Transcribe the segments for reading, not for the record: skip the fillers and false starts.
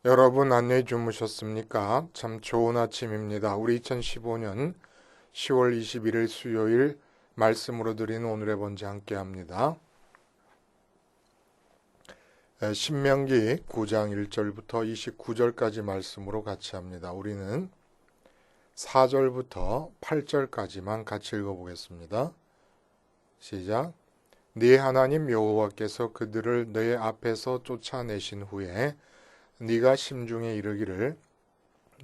여러분 안녕히 주무셨습니까? 참 좋은 아침입니다. 우리 2015년 10월 21일 수요일 말씀으로 드리는 오늘의 번제 함께 합니다. 신명기 9장 1절부터 29절까지 말씀으로 같이 합니다. 우리는 4절부터 8절까지만 같이 읽어보겠습니다. 시작. 네 하나님 여호와께서 그들을 네 앞에서 쫓아내신 후에 네가 심중에 이르기를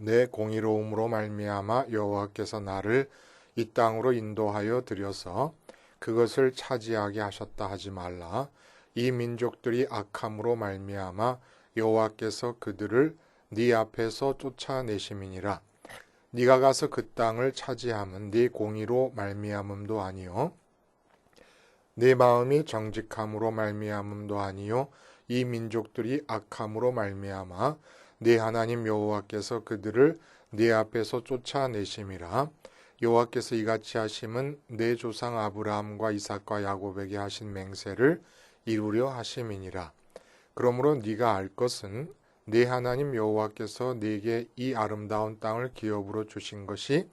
내 공의로움으로 말미암아 여호와께서 나를 이 땅으로 인도하여 들여서 그것을 차지하게 하셨다 하지 말라. 이 민족들이 악함으로 말미암아 여호와께서 그들을 네 앞에서 쫓아내심이니라. 네가 가서 그 땅을 차지함은 네 공의로 말미암음도 아니요 네 마음이 정직함으로 말미암음도 아니요 이 민족들이 악함으로 말미암아 네 하나님 여호와께서 그들을 네 앞에서 쫓아내심이라. 여호와께서 이같이 하심은 네 조상 아브라함과 이삭과 야곱에게 하신 맹세를 이루려 하심이니라. 그러므로 네가 알 것은 네 하나님 여호와께서 네게 이 아름다운 땅을 기업으로 주신 것이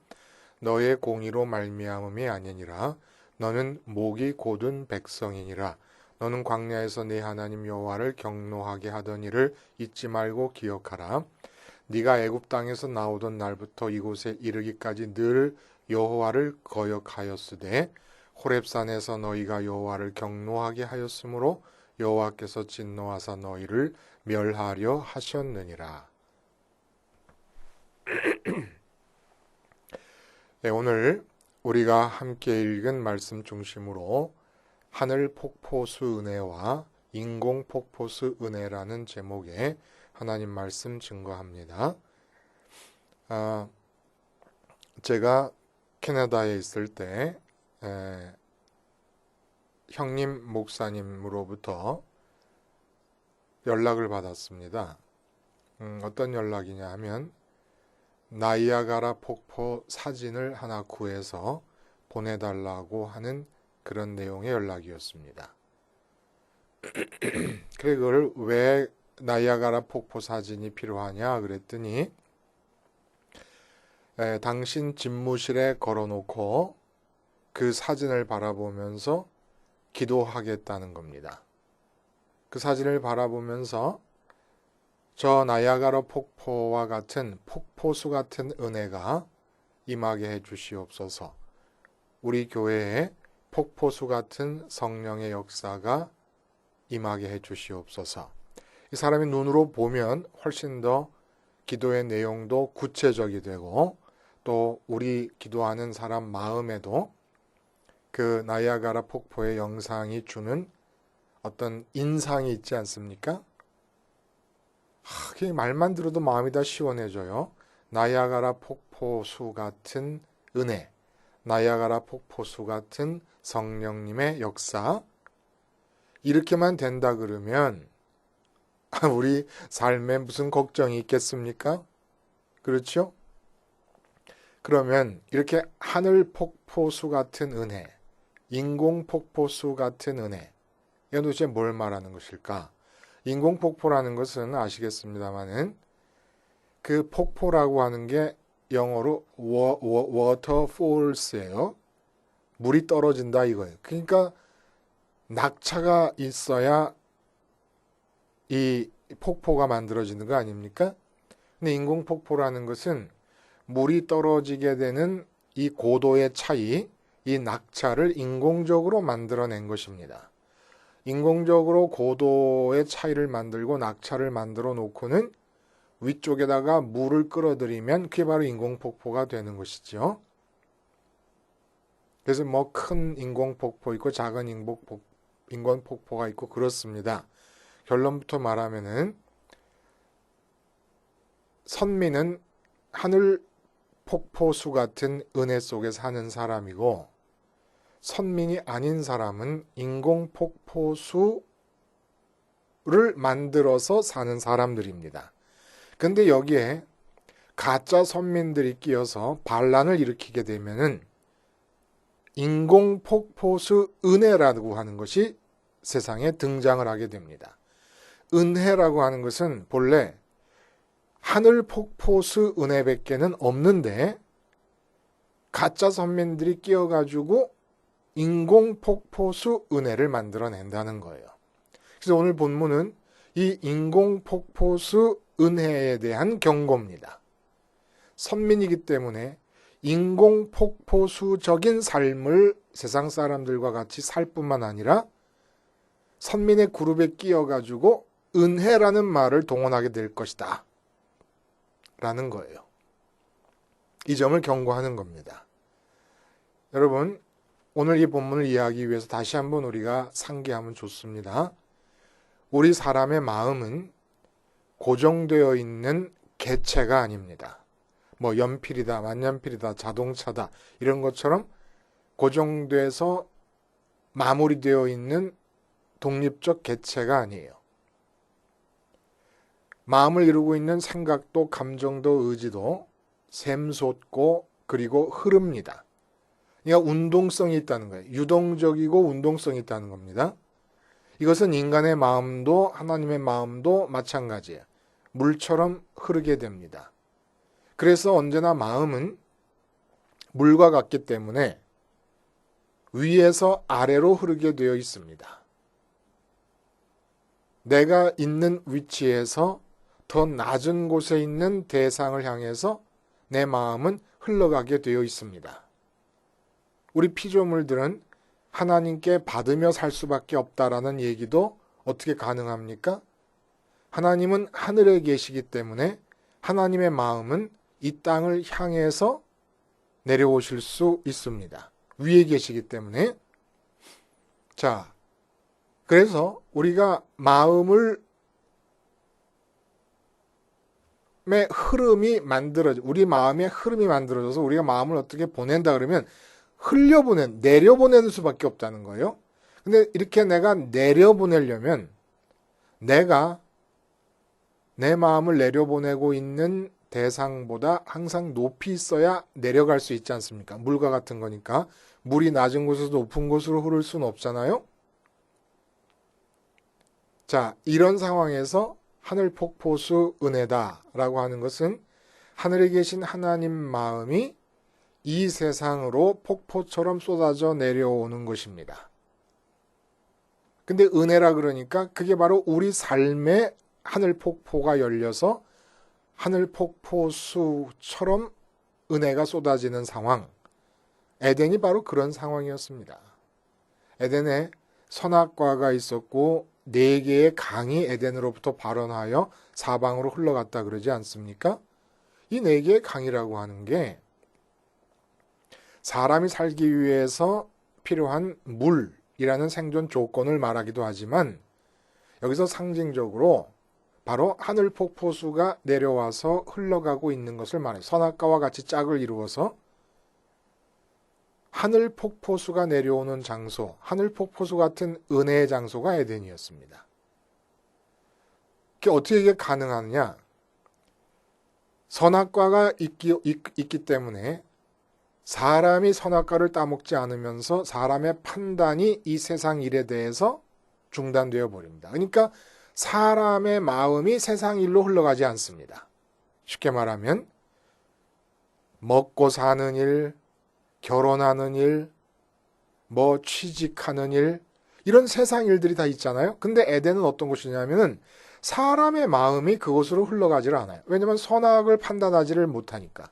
너의 공의로 말미암음이 아니니라. 너는 목이 곧은 백성이니라. 너는 광야에서 네 하나님 여호와를 경노하게 하던 일을 잊지 말고 기억하라. 네가 애굽 땅에서 나오던 날부터 이곳에 이르기까지 늘 여호와를 거역하였으되 호렙산에서 너희가 여호와를 경노하게 하였으므로 여호와께서 진노하사 너희를 멸하려 하셨느니라. 네, 오늘 우리가 함께 읽은 말씀 중심으로 하늘 폭포수 은혜와 인공 폭포수 은혜라는 제목의 하나님 말씀 증거합니다. 제가 캐나다에 있을 때 형님 목사님으로부터 연락을 받았습니다. 어떤 연락이냐 하면 나이아가라 폭포 사진을 하나 구해서 보내달라고 하는 그런 내용의 연락이었습니다. 그래 그걸 왜 나이아가라 폭포 사진이 필요하냐 그랬더니 당신 집무실에 걸어놓고 그 사진을 바라보면서 기도하겠다는 겁니다. 그 사진을 바라보면서 저 나이아가라 폭포와 같은 폭포수 같은 은혜가 임하게 해 주시옵소서. 우리 교회에 폭포수 같은 성령의 역사가 임하게 해 주시옵소서. 이 사람이 눈으로 보면 훨씬 더 기도의 내용도 구체적이 되고 또 우리 기도하는 사람 마음에도 그 나이아가라 폭포의 영상이 주는 어떤 인상이 있지 않습니까? 말만 들어도 마음이 다 시원해져요. 나이아가라 폭포수 같은 은혜, 나이아가라 폭포수 같은 성령님의 역사, 이렇게만 된다 그러면 우리 삶에 무슨 걱정이 있겠습니까? 그렇죠? 그러면 이렇게 하늘 폭포수 같은 은혜, 인공 폭포수 같은 은혜, 이건 도대체 뭘 말하는 것일까? 인공 폭포라는 것은 아시겠습니다만은 그 폭포라고 하는 게 영어로 waterfalls예요. 물이 떨어진다 이거예요. 그러니까 낙차가 있어야 이 폭포가 만들어지는 거 아닙니까? 근데 인공 폭포라는 것은 물이 떨어지게 되는 이 고도의 차이, 이 낙차를 인공적으로 만들어낸 것입니다. 인공적으로 고도의 차이를 만들고 낙차를 만들어 놓고는 위쪽에다가 물을 끌어들이면 그게 바로 인공폭포가 되는 것이죠. 그래서 뭐 큰 인공폭포 있고 작은 인공폭포가 있고 그렇습니다. 결론부터 말하면은 선민은 하늘 폭포수 같은 은혜 속에 사는 사람이고 선민이 아닌 사람은 인공 폭포수를 만들어서 사는 사람들입니다. 근데 여기에 가짜 선민들이 끼어서 반란을 일으키게 되면은 인공 폭포수 은혜라고 하는 것이 세상에 등장을 하게 됩니다. 은혜라고 하는 것은 본래 하늘 폭포수 은혜밖에는 없는데 가짜 선민들이 끼어가지고 인공 폭포수 은혜를 만들어낸다는 거예요. 그래서 오늘 본문은 이 인공 폭포수 은혜에 대한 경고입니다. 선민이기 때문에 인공 폭포수적인 삶을 세상 사람들과 같이 살 뿐만 아니라 선민의 그룹에 끼어가지고 은혜라는 말을 동원하게 될 것이다 라는 거예요. 이 점을 경고하는 겁니다. 여러분, 오늘 이 본문을 이해하기 위해서 다시 한번 우리가 상기하면 좋습니다. 우리 사람의 마음은 고정되어 있는 객체가 아닙니다. 뭐 연필이다, 만년필이다, 자동차다 이런 것처럼 고정돼서 마무리되어 있는 독립적 객체가 아니에요. 마음을 이루고 있는 생각도 감정도 의지도 샘솟고 그리고 흐릅니다. 그러니까 운동성이 있다는 거예요. 유동적이고 운동성이 있다는 겁니다. 이것은 인간의 마음도 하나님의 마음도 마찬가지예요. 물처럼 흐르게 됩니다. 그래서 언제나 마음은 물과 같기 때문에 위에서 아래로 흐르게 되어 있습니다. 내가 있는 위치에서 더 낮은 곳에 있는 대상을 향해서 내 마음은 흘러가게 되어 있습니다. 우리 피조물들은 하나님께 받으며 살 수밖에 없다라는 얘기도 어떻게 가능합니까? 하나님은 하늘에 계시기 때문에 하나님의 마음은 이 땅을 향해서 내려오실 수 있습니다. 위에 계시기 때문에. 자, 그래서 우리가 마음을 흐름이 우리 마음의 흐름이 만들어져서 우리가 마음을 어떻게 보낸다 그러면 내려보내는 수밖에 없다는 거예요. 근데 이렇게 내가 내려보내려면 내가 내 마음을 내려보내고 있는 대상보다 항상 높이 있어야 내려갈 수 있지 않습니까? 물과 같은 거니까. 물이 낮은 곳에서 높은 곳으로 흐를 수는 없잖아요. 자, 이런 상황에서 하늘 폭포수 은혜다라고 하는 것은 하늘에 계신 하나님 마음이 이 세상으로 폭포처럼 쏟아져 내려오는 것입니다. 근데 은혜라 그러니까 그게 바로 우리 삶에 하늘 폭포가 열려서 하늘 폭포수처럼 은혜가 쏟아지는 상황. 에덴이 바로 그런 상황이었습니다. 에덴에 선악과가 있었고 4개의 강이 에덴으로부터 발원하여 사방으로 흘러갔다 그러지 않습니까? 이 4개의 강이라고 하는 게 사람이 살기 위해서 필요한 물이라는 생존 조건을 말하기도 하지만 여기서 상징적으로 바로 하늘 폭포수가 내려와서 흘러가고 있는 것을 말해요. 선악과와 같이 짝을 이루어서 하늘 폭포수가 내려오는 장소, 하늘 폭포수 같은 은혜의 장소가 에덴이었습니다. 어떻게 이게 가능하느냐? 선악과가 있기 때문에 사람이 선악과를 따먹지 않으면서 사람의 판단이 이 세상 일에 대해서 중단되어 버립니다. 그러니까 사람의 마음이 세상 일로 흘러가지 않습니다. 쉽게 말하면 먹고 사는 일, 결혼하는 일, 뭐 취직하는 일, 이런 세상 일들이 다 있잖아요. 근데 에덴은 어떤 곳이냐면은 사람의 마음이 그곳으로 흘러가지를 않아요. 왜냐면 선악을 판단하지를 못하니까.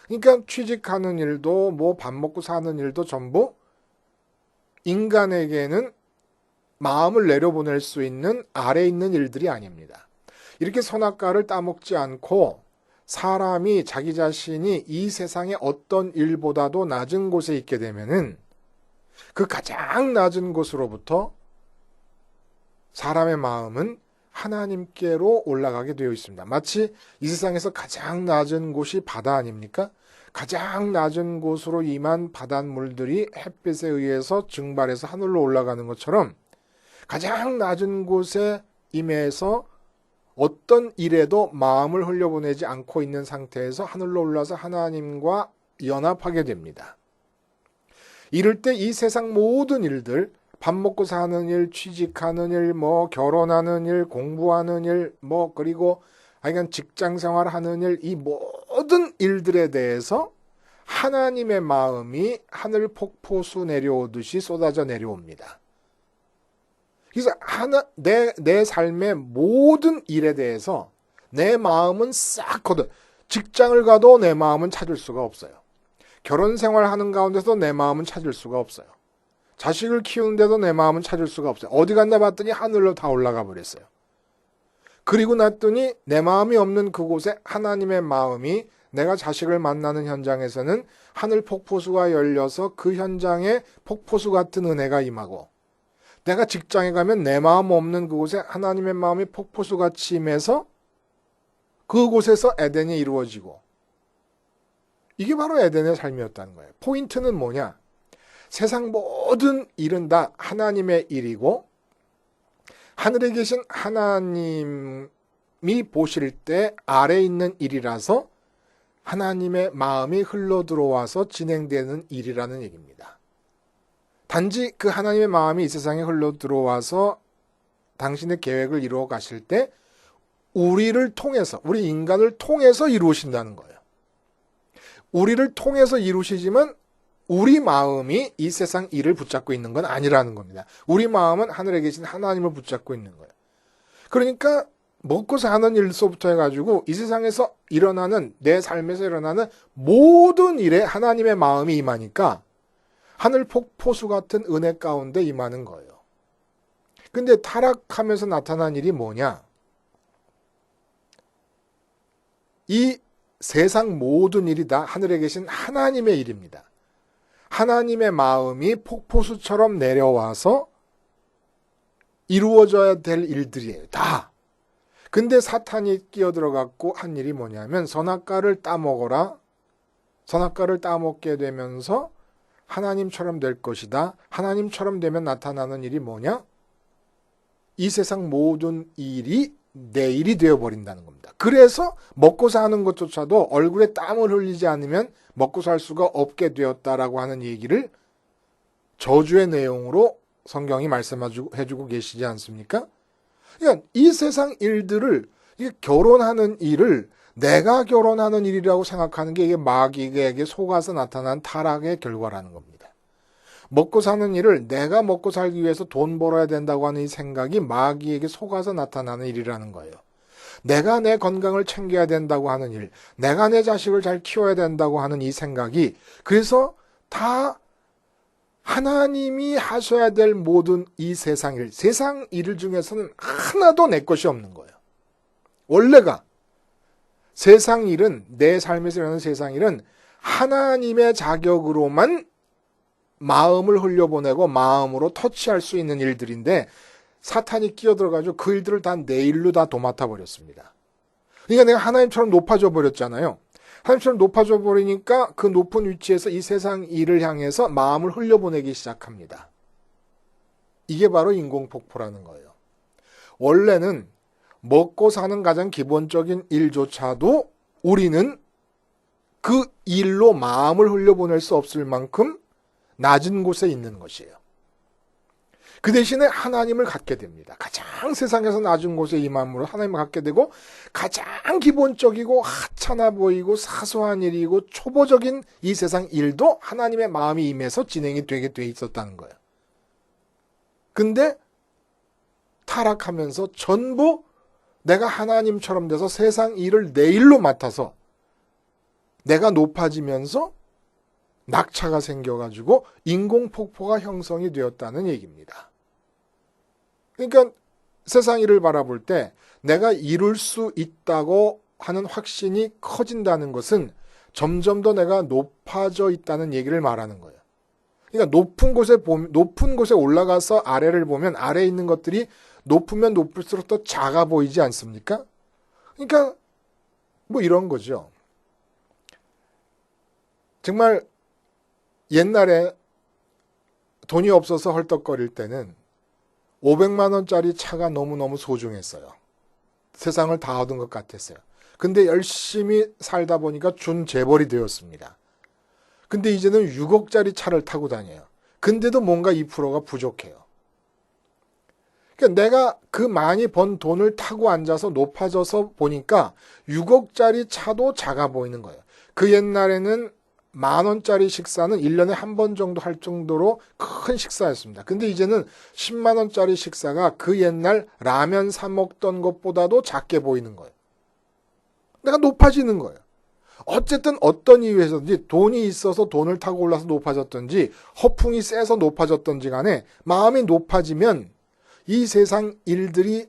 그러니까 취직하는 일도 뭐 밥 먹고 사는 일도 전부 인간에게는 마음을 내려보낼 수 있는 아래에 있는 일들이 아닙니다. 이렇게 선악과를 따먹지 않고 사람이 자기 자신이 이 세상의 어떤 일보다도 낮은 곳에 있게 되면은 그 가장 낮은 곳으로부터 사람의 마음은 하나님께로 올라가게 되어 있습니다. 마치 이 세상에서 가장 낮은 곳이 바다 아닙니까? 가장 낮은 곳으로 임한 바닷물들이 햇빛에 의해서 증발해서 하늘로 올라가는 것처럼 가장 낮은 곳에 임해서 어떤 일에도 마음을 흘려보내지 않고 있는 상태에서 하늘로 올라서 하나님과 연합하게 됩니다. 이럴 때 이 세상 모든 일들, 밥 먹고 사는 일, 취직하는 일, 뭐 결혼하는 일, 공부하는 일, 뭐 그리고 그러니까 직장 생활하는 일, 이 모든 일들에 대해서 하나님의 마음이 하늘 폭포수 내려오듯이 쏟아져 내려옵니다. 그래서 내 삶의 모든 일에 대해서 내 마음은 싹 걷어. 직장을 가도 내 마음은 찾을 수가 없어요. 결혼 생활하는 가운데서 내 마음은 찾을 수가 없어요. 자식을 키우는데도 내 마음은 찾을 수가 없어요. 어디 갔나 봤더니 하늘로 다 올라가 버렸어요. 그리고 났더니 내 마음이 없는 그곳에 하나님의 마음이 내가 자식을 만나는 현장에서는 하늘 폭포수가 열려서 그 현장에 폭포수 같은 은혜가 임하고, 내가 직장에 가면 내 마음 없는 그곳에 하나님의 마음이 폭포수같이 임해서 그곳에서 에덴이 이루어지고, 이게 바로 에덴의 삶이었다는 거예요. 포인트는 뭐냐? 세상 모든 일은 다 하나님의 일이고, 하늘에 계신 하나님이 보실 때 아래에 있는 일이라서 하나님의 마음이 흘러 들어와서 진행되는 일이라는 얘기입니다. 단지 그 하나님의 마음이 이 세상에 흘러 들어와서 당신의 계획을 이루어 가실 때 우리를 통해서, 우리 인간을 통해서 이루신다는 거예요. 우리를 통해서 이루시지만 우리 마음이 이 세상 일을 붙잡고 있는 건 아니라는 겁니다. 우리 마음은 하늘에 계신 하나님을 붙잡고 있는 거예요. 그러니까 먹고 사는 일서부터 해가지고 이 세상에서 일어나는, 내 삶에서 일어나는 모든 일에 하나님의 마음이 임하니까 하늘 폭포수 같은 은혜 가운데 임하는 거예요. 근데 타락하면서 나타난 일이 뭐냐? 이 세상 모든 일이 다 하늘에 계신 하나님의 일입니다. 하나님의 마음이 폭포수처럼 내려와서 이루어져야 될 일들이에요. 다. 근데 사탄이 끼어들어갖고 한 일이 뭐냐면 선악과를 따먹어라. 선악과를 따먹게 되면서 하나님처럼 될 것이다. 하나님처럼 되면 나타나는 일이 뭐냐? 이 세상 모든 일이 내 일이 되어버린다는 겁니다. 그래서 먹고 사는 것조차도 얼굴에 땀을 흘리지 않으면 먹고 살 수가 없게 되었다라고 하는 얘기를 저주의 내용으로 성경이 말씀해주고 계시지 않습니까? 그러니까 이 세상 일들을, 결혼하는 일을 내가 결혼하는 일이라고 생각하는 게 이게 마귀에게 속아서 나타난 타락의 결과라는 겁니다. 먹고 사는 일을 내가 먹고 살기 위해서 돈 벌어야 된다고 하는 이 생각이 마귀에게 속아서 나타나는 일이라는 거예요. 내가 내 건강을 챙겨야 된다고 하는 일, 내가 내 자식을 잘 키워야 된다고 하는 이 생각이, 그래서 다 하나님이 하셔야 될 모든 이 세상 일 중에서는 하나도 내 것이 없는 거예요. 원래가 세상 일은, 내 삶에서 일어나는 세상 일은 하나님의 자격으로만 마음을 흘려보내고 마음으로 터치할 수 있는 일들인데, 사탄이 끼어들어가지고 그 일들을 다 내 일로 다 도맡아 버렸습니다. 그러니까 내가 하나님처럼 높아져 버렸잖아요. 하나님처럼 높아져 버리니까 그 높은 위치에서 이 세상 일을 향해서 마음을 흘려보내기 시작합니다. 이게 바로 인공폭포라는 거예요. 원래는 먹고 사는 가장 기본적인 일조차도 우리는 그 일로 마음을 흘려보낼 수 없을 만큼 낮은 곳에 있는 것이에요. 그 대신에 하나님을 갖게 됩니다. 가장 세상에서 낮은 곳에 이 마음으로 하나님을 갖게 되고, 가장 기본적이고 하찮아 보이고 사소한 일이고 초보적인 이 세상 일도 하나님의 마음이 임해서 진행이 되게 돼 있었다는 거예요. 근데 타락하면서 전부 내가 하나님처럼 돼서 세상 일을 내 일로 맡아서 내가 높아지면서 낙차가 생겨가지고 인공폭포가 형성이 되었다는 얘기입니다. 그러니까 세상 일을 바라볼 때 내가 이룰 수 있다고 하는 확신이 커진다는 것은 점점 더 내가 높아져 있다는 얘기를 말하는 거예요. 그러니까 높은 곳에 올라가서 아래를 보면 아래에 있는 것들이 높으면 높을수록 더 작아 보이지 않습니까? 그러니까 뭐 이런 거죠. 정말 옛날에 돈이 없어서 헐떡거릴 때는 500만 원짜리 차가 너무너무 소중했어요. 세상을 다 얻은 것 같았어요. 근데 열심히 살다 보니까 준재벌이 되었습니다. 근데 이제는 6억짜리 차를 타고 다녀요. 근데도 뭔가 2%가 부족해요. 그러니까 내가 그 많이 번 돈을 타고 앉아서 높아져서 보니까 6억짜리 차도 작아 보이는 거예요. 그 옛날에는 10,000원짜리 식사는 1년에 한 번 정도 할 정도로 큰 식사였습니다. 근데 이제는 100,000원짜리 식사가 그 옛날 라면 사 먹던 것보다도 작게 보이는 거예요. 내가 높아지는 거예요. 어쨌든 어떤 이유에서든지 돈이 있어서 돈을 타고 올라서 높아졌든지 허풍이 세서 높아졌든지 간에 마음이 높아지면 이 세상 일들이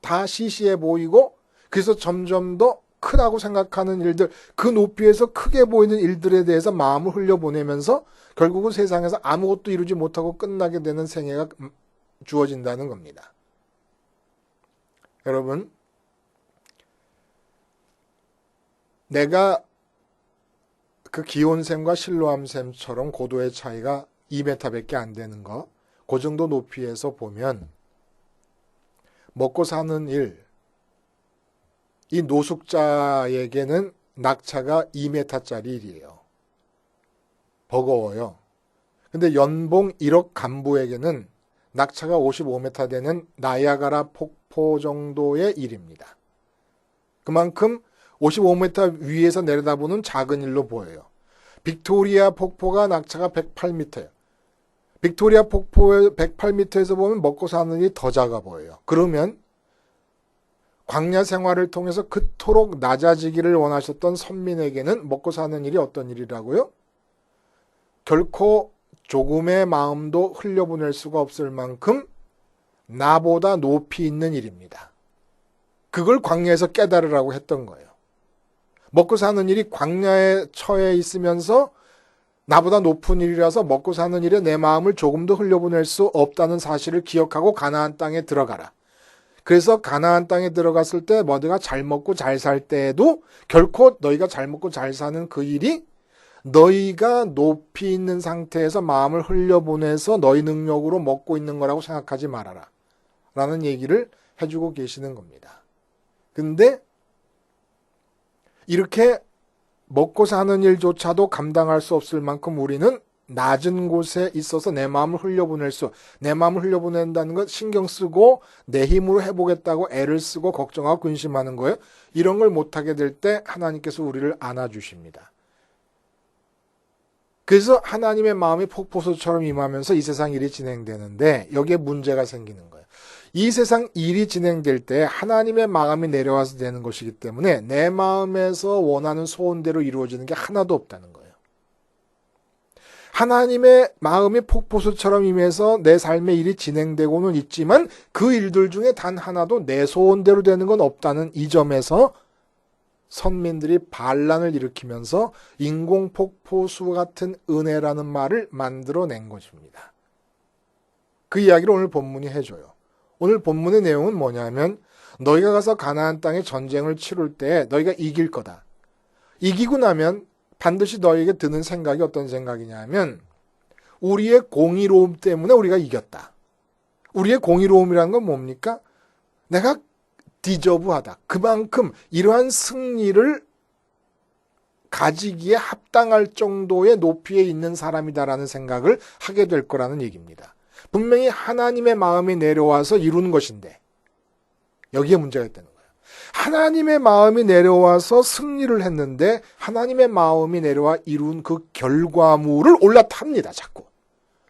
다 시시해 보이고 그래서 점점 더 크다고 생각하는 일들, 그 높이에서 크게 보이는 일들에 대해서 마음을 흘려보내면서 결국은 세상에서 아무것도 이루지 못하고 끝나게 되는 생애가 주어진다는 겁니다. 여러분, 내가 그 기온샘과 실로암샘처럼 고도의 차이가 2m밖에 안 되는 거, 그 정도 높이에서 보면 먹고 사는 일, 이 노숙자에게는 낙차가 2m짜리 일이에요. 버거워요. 근데 연봉 1억 간부에게는 낙차가 55m 되는 나이아가라 폭포 정도의 일입니다. 그만큼 55m 위에서 내려다보는 작은 일로 보여요. 빅토리아 폭포가 낙차가 108m예요. 빅토리아 폭포 108m에서 보면 먹고 사는 일이 더 작아 보여요. 그러면 광야 생활을 통해서 그토록 낮아지기를 원하셨던 선민에게는 먹고 사는 일이 어떤 일이라고요? 결코 조금의 마음도 흘려보낼 수가 없을 만큼 나보다 높이 있는 일입니다. 그걸 광야에서 깨달으라고 했던 거예요. 먹고 사는 일이 광야에 처해 있으면서 나보다 높은 일이라서 먹고 사는 일에 내 마음을 조금도 흘려보낼 수 없다는 사실을 기억하고 가나안 땅에 들어가라. 그래서 가나안 땅에 들어갔을 때 너희가 잘 먹고 잘 살 때에도 결코 너희가 잘 먹고 잘 사는 그 일이 너희가 높이 있는 상태에서 마음을 흘려보내서 너희 능력으로 먹고 있는 거라고 생각하지 말아라. 라는 얘기를 해주고 계시는 겁니다. 근데 이렇게 먹고 사는 일조차도 감당할 수 없을 만큼 우리는 낮은 곳에 있어서 내 마음을 흘려보낸다는 것 신경 쓰고 내 힘으로 해보겠다고 애를 쓰고 걱정하고 근심하는 거예요. 이런 걸 못하게 될 때 하나님께서 우리를 안아주십니다. 그래서 하나님의 마음이 폭포수처럼 임하면서 이 세상 일이 진행되는데 여기에 문제가 생기는 거예요. 이 세상 일이 진행될 때 하나님의 마음이 내려와서 되는 것이기 때문에 내 마음에서 원하는 소원대로 이루어지는 게 하나도 없다는 거예요. 하나님의 마음이 폭포수처럼 임해서 내 삶의 일이 진행되고는 있지만 그 일들 중에 단 하나도 내 소원대로 되는 건 없다는 이 점에서 선민들이 반란을 일으키면서 인공폭포수 같은 은혜라는 말을 만들어낸 것입니다. 그 이야기를 오늘 본문이 해줘요. 오늘 본문의 내용은 뭐냐면 너희가 가서 가나안 땅에 전쟁을 치룰 때 너희가 이길 거다. 이기고 나면 반드시 너희에게 드는 생각이 어떤 생각이냐면 우리의 공의로움 때문에 우리가 이겼다. 우리의 공의로움이라는 건 뭡니까? 내가 디저브하다. 그만큼 이러한 승리를 가지기에 합당할 정도의 높이에 있는 사람이다라는 생각을 하게 될 거라는 얘기입니다. 분명히 하나님의 마음이 내려와서 이루는 것인데 여기에 문제가 있다는 거예요. 하나님의 마음이 내려와서 승리를 했는데 하나님의 마음이 내려와 이룬 그 결과물을 올라탑니다. 자꾸.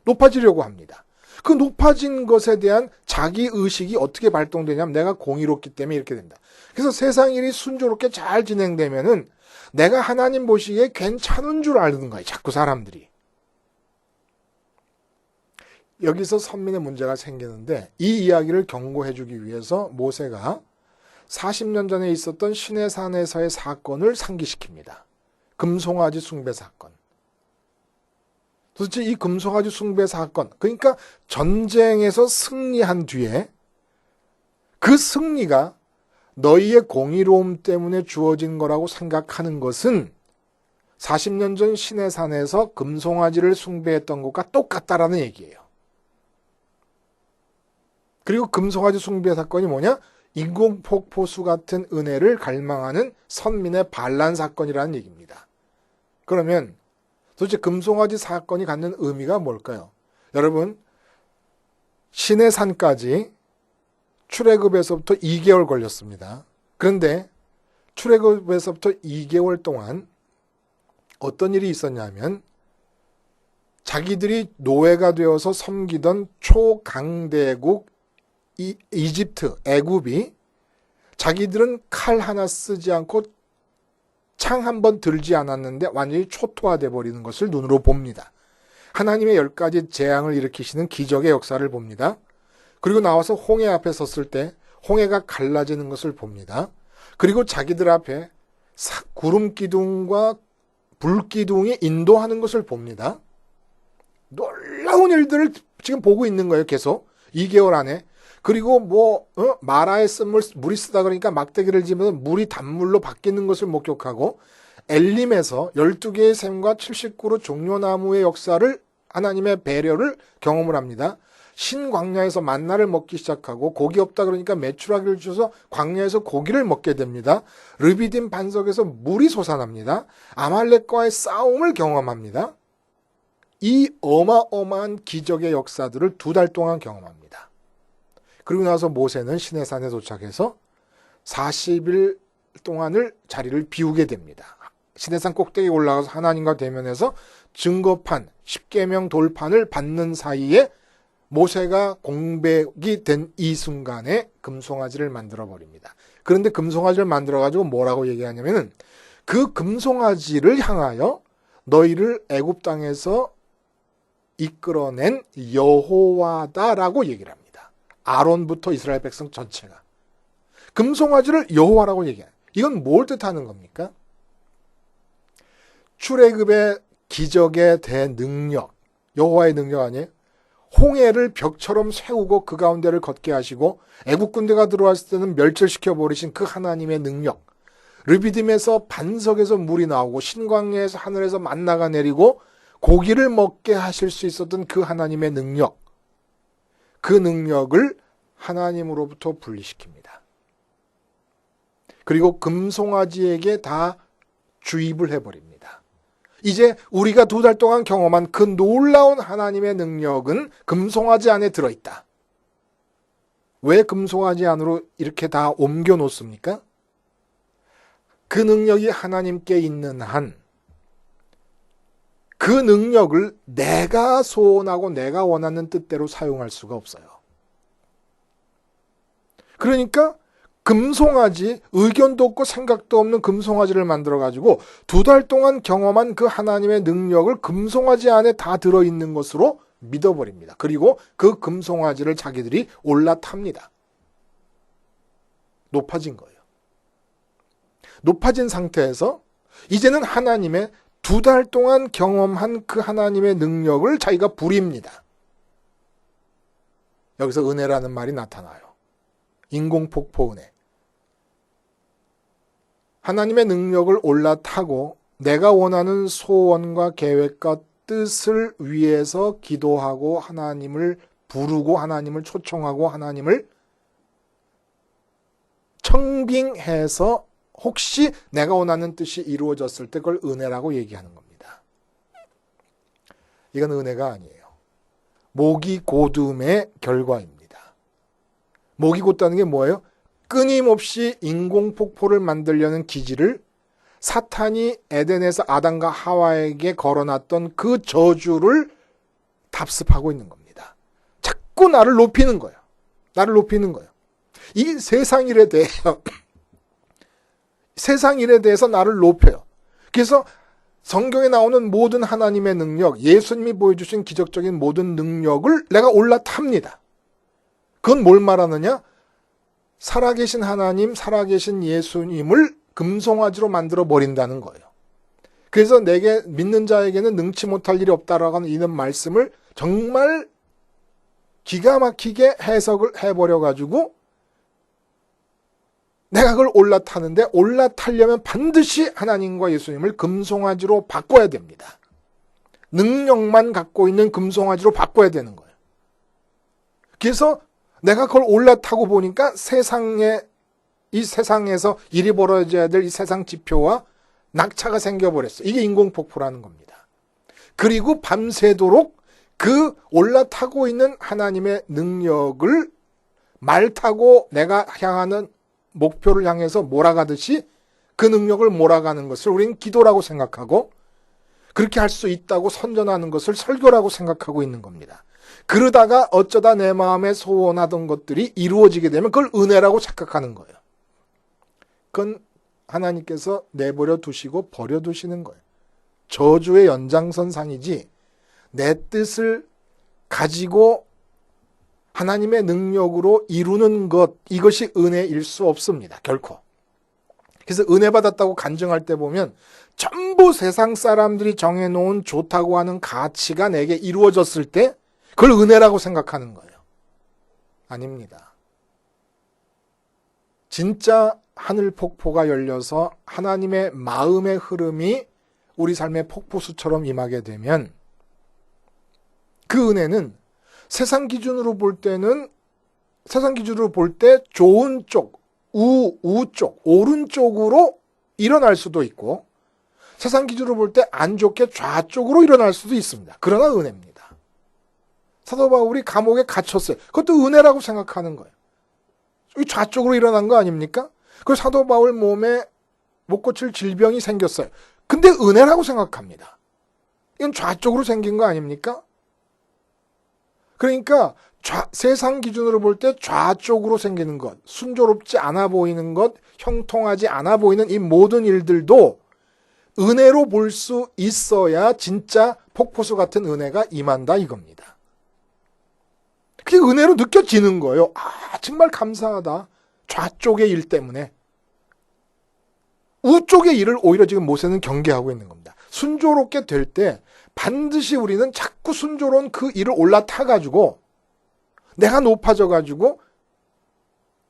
높아지려고 합니다. 그 높아진 것에 대한 자기 의식이 어떻게 발동되냐면 내가 공의롭기 때문에 이렇게 된다. 그래서 세상 일이 순조롭게 잘 진행되면은 내가 하나님 보시기에 괜찮은 줄 아는 거예요. 자꾸 사람들이. 여기서 선민의 문제가 생기는데 이 이야기를 경고해 주기 위해서 모세가 40년 전에 있었던 시내산에서의 사건을 상기시킵니다. 금송아지 숭배 사건. 도대체 이 금송아지 숭배 사건, 그러니까 전쟁에서 승리한 뒤에 그 승리가 너희의 공의로움 때문에 주어진 거라고 생각하는 것은 40년 전 시내산에서 금송아지를 숭배했던 것과 똑같다라는 얘기예요. 그리고 금송아지 숭배 사건이 뭐냐? 인공폭포수 같은 은혜를 갈망하는 선민의 반란 사건이라는 얘기입니다. 그러면 도대체 금송아지 사건이 갖는 의미가 뭘까요? 여러분, 시내산까지 출애굽에서부터 2개월 걸렸습니다. 그런데 출애굽에서부터 2개월 동안 어떤 일이 있었냐면 자기들이 노예가 되어서 섬기던 초강대국 이집트, 애굽이 자기들은 칼 하나 쓰지 않고 창 한 번 들지 않았는데 완전히 초토화돼 버리는 것을 눈으로 봅니다. 하나님의 10가지 재앙을 일으키시는 기적의 역사를 봅니다. 그리고 나와서 홍해 앞에 섰을 때 홍해가 갈라지는 것을 봅니다. 그리고 자기들 앞에 구름 기둥과 불 기둥이 인도하는 것을 봅니다. 놀라운 일들을 지금 보고 있는 거예요. 계속 2개월 안에. 그리고 마라에 쓴 물이 쓰다 그러니까 막대기를 지면 물이 단물로 바뀌는 것을 목격하고 엘림에서 12개의 샘과 79로 종려나무의 역사를 하나님의 배려를 경험을 합니다. 신광야에서 만나를 먹기 시작하고 고기 없다 그러니까 메추라기를 주셔서 광야에서 고기를 먹게 됩니다. 르비딤 반석에서 물이 솟아납니다. 아말렉과의 싸움을 경험합니다. 이 어마어마한 기적의 역사들을 2달 동안 경험합니다. 그리고 나서 모세는 시내산에 도착해서 40일 동안을 자리를 비우게 됩니다. 시내산 꼭대기에 올라가서 하나님과 대면해서 증거판, 10계명 돌판을 받는 사이에 모세가 공백이 된 이 순간에 금송아지를 만들어 버립니다. 그런데 금송아지를 만들어 가지고 뭐라고 얘기하냐면은 그 금송아지를 향하여 너희를 애굽 땅에서 이끌어낸 여호와다라고 얘기를 합니다. 아론부터 이스라엘 백성 전체가 금송아지를 여호와라고 얘기해요. 이건 뭘 뜻하는 겁니까? 출애굽의 기적의 대능력, 여호와의 능력 아니에요? 홍해를 벽처럼 세우고 그 가운데를 걷게 하시고 애국 군대가 들어왔을 때는 멸절시켜 버리신 그 하나님의 능력, 르비딤에서 반석에서 물이 나오고 신광야에서 하늘에서 만나가 내리고 고기를 먹게 하실 수 있었던 그 하나님의 능력, 그 능력을 하나님으로부터 분리시킵니다. 그리고 금송아지에게 다 주입을 해버립니다. 이제 우리가 2달 동안 경험한 그 놀라운 하나님의 능력은 금송아지 안에 들어있다. 왜 금송아지 안으로 이렇게 다 옮겨 놓습니까? 그 능력이 하나님께 있는 한 그 능력을 내가 소원하고 내가 원하는 뜻대로 사용할 수가 없어요. 그러니까 금송아지, 의견도 없고 생각도 없는 금송아지를 만들어가지고 2달 동안 경험한 그 하나님의 능력을 금송아지 안에 다 들어있는 것으로 믿어버립니다. 그리고 그 금송아지를 자기들이 올라탑니다. 높아진 거예요. 높아진 상태에서 이제는 하나님의 2달 동안 경험한 그 하나님의 능력을 자기가 부립니다. 여기서 은혜라는 말이 나타나요. 인공폭포 은혜. 하나님의 능력을 올라타고 내가 원하는 소원과 계획과 뜻을 위해서 기도하고 하나님을 부르고 하나님을 초청하고 하나님을 청빙해서 혹시 내가 원하는 뜻이 이루어졌을 때 그걸 은혜라고 얘기하는 겁니다. 이건 은혜가 아니에요. 목이 곧음의 결과입니다. 목이 곧다는 게 뭐예요? 끊임없이 인공폭포를 만들려는 기지를 사탄이 에덴에서 아담과 하와에게 걸어놨던 그 저주를 답습하고 있는 겁니다. 자꾸 나를 높이는 거예요. 나를 높이는 거예요. 이 세상 일에 대해서 세상 일에 대해서 나를 높여요. 그래서 성경에 나오는 모든 하나님의 능력, 예수님이 보여주신 기적적인 모든 능력을 내가 올라탑니다. 그건 뭘 말하느냐? 살아계신 하나님, 살아계신 예수님을 금송아지로 만들어 버린다는 거예요. 그래서 내게 믿는 자에게는 능치 못할 일이 없다라고 하는 이런 말씀을 정말 기가 막히게 해석을 해버려가지고 내가 그걸 올라타는데 올라타려면 반드시 하나님과 예수님을 금송아지로 바꿔야 됩니다. 능력만 갖고 있는 금송아지로 바꿔야 되는 거예요. 그래서 내가 그걸 올라타고 보니까 이 세상에서 일이 벌어져야 될 이 세상 지표와 낙차가 생겨버렸어요. 이게 인공폭포라는 겁니다. 그리고 밤새도록 그 올라타고 있는 하나님의 능력을 말 타고 내가 향하는 목표를 향해서 몰아가듯이 그 능력을 몰아가는 것을 우리는 기도라고 생각하고 그렇게 할 수 있다고 선전하는 것을 설교라고 생각하고 있는 겁니다. 그러다가 어쩌다 내 마음에 소원하던 것들이 이루어지게 되면 그걸 은혜라고 착각하는 거예요. 그건 하나님께서 내버려 두시고 버려 두시는 거예요. 저주의 연장선상이지 내 뜻을 가지고 하나님의 능력으로 이루는 것, 이것이 은혜일 수 없습니다. 결코. 그래서 은혜 받았다고 간증할 때 보면 전부 세상 사람들이 정해놓은 좋다고 하는 가치가 내게 이루어졌을 때 그걸 은혜라고 생각하는 거예요. 아닙니다. 진짜 하늘 폭포가 열려서 하나님의 마음의 흐름이 우리 삶의 폭포수처럼 임하게 되면 그 은혜는 세상 기준으로 볼 때 좋은 쪽, 우쪽, 오른쪽으로 일어날 수도 있고 세상 기준으로 볼 때 안 좋게 좌쪽으로 일어날 수도 있습니다. 그러나 은혜입니다. 사도 바울이 감옥에 갇혔어요. 그것도 은혜라고 생각하는 거예요. 좌쪽으로 일어난 거 아닙니까? 그 사도 바울 몸에 못 고칠 질병이 생겼어요. 근데 은혜라고 생각합니다. 이건 좌쪽으로 생긴 거 아닙니까? 그러니까 세상 기준으로 볼 때 좌쪽으로 생기는 것, 순조롭지 않아 보이는 것, 형통하지 않아 보이는 이 모든 일들도 은혜로 볼 수 있어야 진짜 폭포수 같은 은혜가 임한다 이겁니다. 그게 은혜로 느껴지는 거예요. 아, 정말 감사하다. 좌쪽의 일 때문에. 우쪽의 일을 오히려 지금 모세는 경계하고 있는 겁니다. 순조롭게 될 때 반드시 우리는 자꾸 순조로운 그 일을 올라타가지고 내가 높아져가지고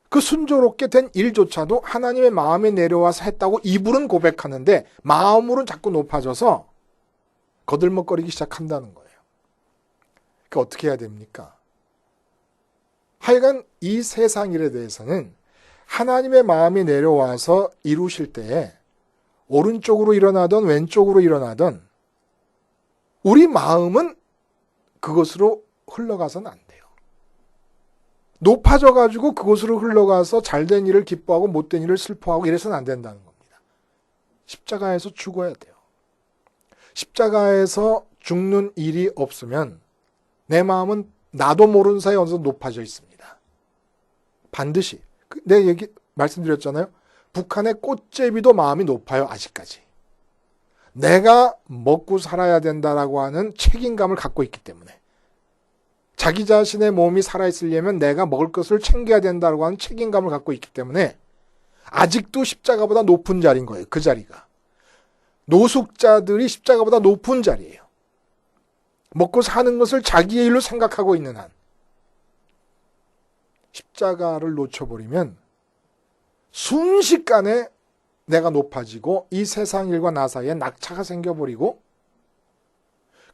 그 순조롭게 된 일조차도 하나님의 마음에 내려와서 했다고 입으로는 고백하는데 마음으로는 자꾸 높아져서 거들먹거리기 시작한다는 거예요. 그러니까 어떻게 해야 됩니까? 하여간 이 세상 일에 대해서는 하나님의 마음이 내려와서 이루실 때에 오른쪽으로 일어나든 왼쪽으로 일어나든 우리 마음은 그것으로 흘러가서는 안 돼요. 높아져가지고 그곳으로 흘러가서 잘된 일을 기뻐하고 못된 일을 슬퍼하고 이래서는 안 된다는 겁니다. 십자가에서 죽어야 돼요. 십자가에서 죽는 일이 없으면 내 마음은 나도 모르는 사이에 어디서 높아져 있습니다. 반드시. 내가 말씀드렸잖아요. 북한의 꽃제비도 마음이 높아요. 아직까지. 내가 먹고 살아야 된다라고 하는 책임감을 갖고 있기 때문에. 자기 자신의 몸이 살아있으려면 내가 먹을 것을 챙겨야 된다고 하는 책임감을 갖고 있기 때문에 아직도 십자가보다 높은 자리인 거예요. 그 자리가. 노숙자들이 십자가보다 높은 자리예요. 먹고 사는 것을 자기의 일로 생각하고 있는 한. 십자가를 놓쳐버리면 순식간에 내가 높아지고 이 세상 일과 나 사이에 낙차가 생겨버리고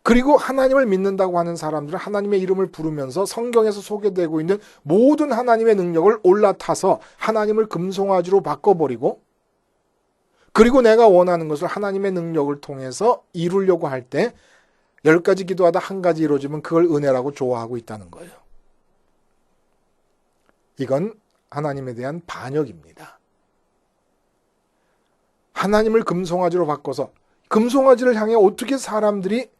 그리고 하나님을 믿는다고 하는 사람들은 하나님의 이름을 부르면서 성경에서 소개되고 있는 모든 하나님의 능력을 올라타서 하나님을 금송아지로 바꿔버리고 그리고 내가 원하는 것을 하나님의 능력을 통해서 이루려고 할 때 10가지 기도하다 한 가지 이루어지면 그걸 은혜라고 좋아하고 있다는 거예요. 이건 하나님에 대한 반역입니다. 하나님을 금송아지로 바꿔서 금송아지를 향해 어떻게 사람들이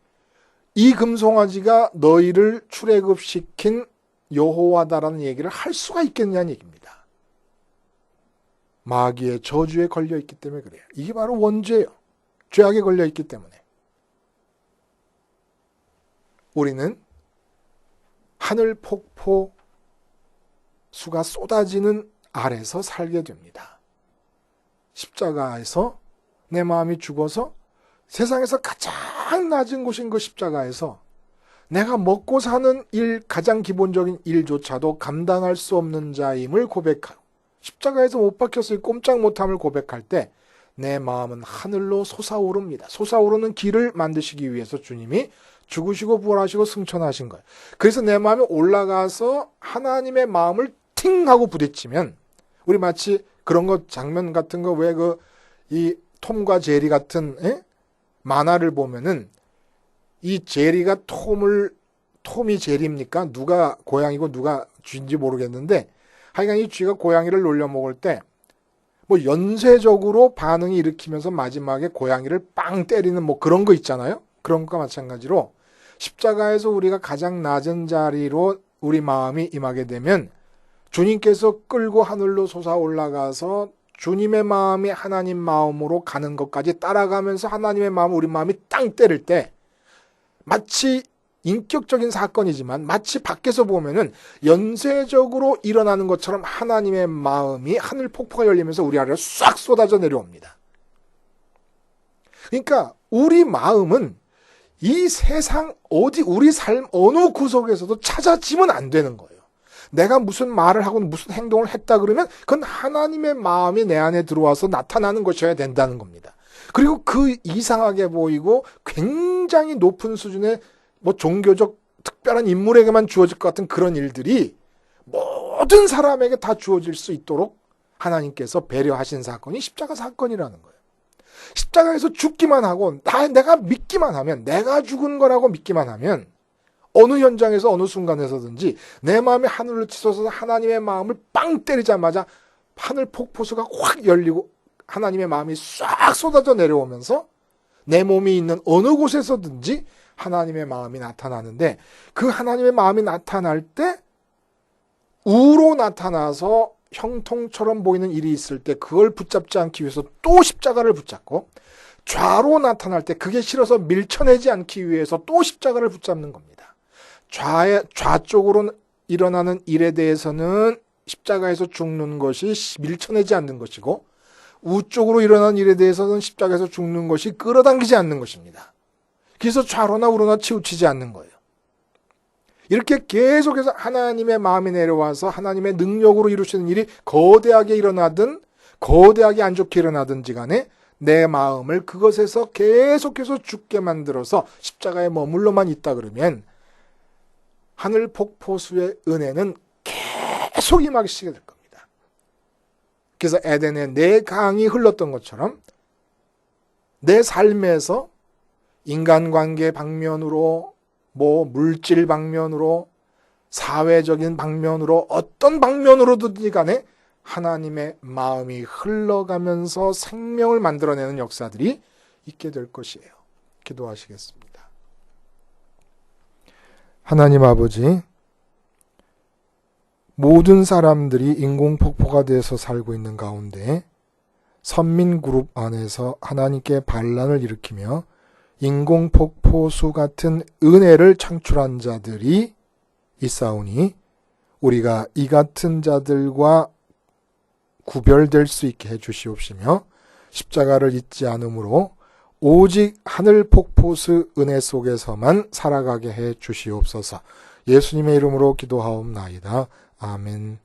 이 금송아지가 너희를 출애굽시킨 여호와다라는 얘기를 할 수가 있겠냐는 얘기입니다. 마귀의 저주에 걸려있기 때문에 그래요. 이게 바로 원죄예요. 죄악에 걸려있기 때문에. 우리는 하늘 폭포 수가 쏟아지는 아래서 살게 됩니다. 십자가에서 내 마음이 죽어서 세상에서 가장 낮은 곳인 그 십자가에서 내가 먹고 사는 일, 가장 기본적인 일조차도 감당할 수 없는 자임을 고백하고 십자가에서 못 박혔을 꼼짝 못함을 고백할 때 내 마음은 하늘로 솟아오릅니다. 솟아오르는 길을 만드시기 위해서 주님이 죽으시고 부활하시고 승천하신 거예요. 그래서 내 마음이 올라가서 하나님의 마음을 팅 하고 부딪히면 우리 마치 그런 거 장면 같은 거 왜 이 톰과 제리 같은 만화를 보면은 이 제리가 톰이 제리입니까? 누가 고양이고 누가 쥐인지 모르겠는데 하여간 이 쥐가 고양이를 놀려먹을 때 뭐 연쇄적으로 반응이 일으키면서 마지막에 고양이를 빵 때리는 뭐 그런 거 있잖아요. 그런 것과 마찬가지로 십자가에서 우리가 가장 낮은 자리로 우리 마음이 임하게 되면 주님께서 끌고 하늘로 솟아 올라가서 주님의 마음이 하나님 마음으로 가는 것까지 따라가면서 하나님의 마음, 우리 마음이 땅 때릴 때 마치 인격적인 사건이지만 마치 밖에서 보면은 연쇄적으로 일어나는 것처럼 하나님의 마음이 하늘 폭포가 열리면서 우리 아래로 싹 쏟아져 내려옵니다. 그러니까 우리 마음은 이 세상 어디 우리 삶 어느 구석에서도 찾아지면 안 되는 거예요. 내가 무슨 말을 하고 무슨 행동을 했다 그러면 그건 하나님의 마음이 내 안에 들어와서 나타나는 것이어야 된다는 겁니다. 그리고 그 이상하게 보이고 굉장히 높은 수준의 뭐 종교적 특별한 인물에게만 주어질 것 같은 그런 일들이 모든 사람에게 다 주어질 수 있도록 하나님께서 배려하신 사건이 십자가 사건이라는 거예요. 십자가에서 죽기만 하고 내가 믿기만 하면, 내가 죽은 거라고 믿기만 하면 어느 현장에서 어느 순간에서든지 내 마음이 하늘로 치솟아서 하나님의 마음을 빵 때리자마자 하늘 폭포수가 확 열리고 하나님의 마음이 싹 쏟아져 내려오면서 내 몸이 있는 어느 곳에서든지 하나님의 마음이 나타나는데, 그 하나님의 마음이 나타날 때 우로 나타나서 형통처럼 보이는 일이 있을 때 그걸 붙잡지 않기 위해서 또 십자가를 붙잡고, 좌로 나타날 때 그게 싫어서 밀쳐내지 않기 위해서 또 십자가를 붙잡는 겁니다. 좌쪽으로 일어나는 일에 대해서는 십자가에서 죽는 것이 밀쳐내지 않는 것이고, 우쪽으로 일어나는 일에 대해서는 십자가에서 죽는 것이 끌어당기지 않는 것입니다. 그래서 좌로나 우로나 치우치지 않는 거예요. 이렇게 계속해서 하나님의 마음이 내려와서 하나님의 능력으로 이루시는 일이 거대하게 일어나든 거대하게 안 좋게 일어나든지 간에 내 마음을 그것에서 계속해서 죽게 만들어서 십자가에 머물러만 있다 그러면 하늘 폭포수의 은혜는 계속 임하기 시작이 될 겁니다. 그래서 에덴에 내 강이 흘렀던 것처럼 내 삶에서 인간관계 방면으로, 뭐 물질 방면으로, 사회적인 방면으로, 어떤 방면으로든지 간에 하나님의 마음이 흘러가면서 생명을 만들어내는 역사들이 있게 될 것이에요. 기도하시겠습니다. 하나님 아버지, 모든 사람들이 인공폭포가 돼서 살고 있는 가운데 선민그룹 안에서 하나님께 반란을 일으키며 인공폭포수 같은 은혜를 창출한 자들이 있사오니 우리가 이 같은 자들과 구별될 수 있게 해주시옵시며 십자가를 잊지 않으므로 오직 하늘 폭포수 은혜 속에서만 살아가게 해주시옵소서. 예수님의 이름으로 기도하옵나이다. 아멘.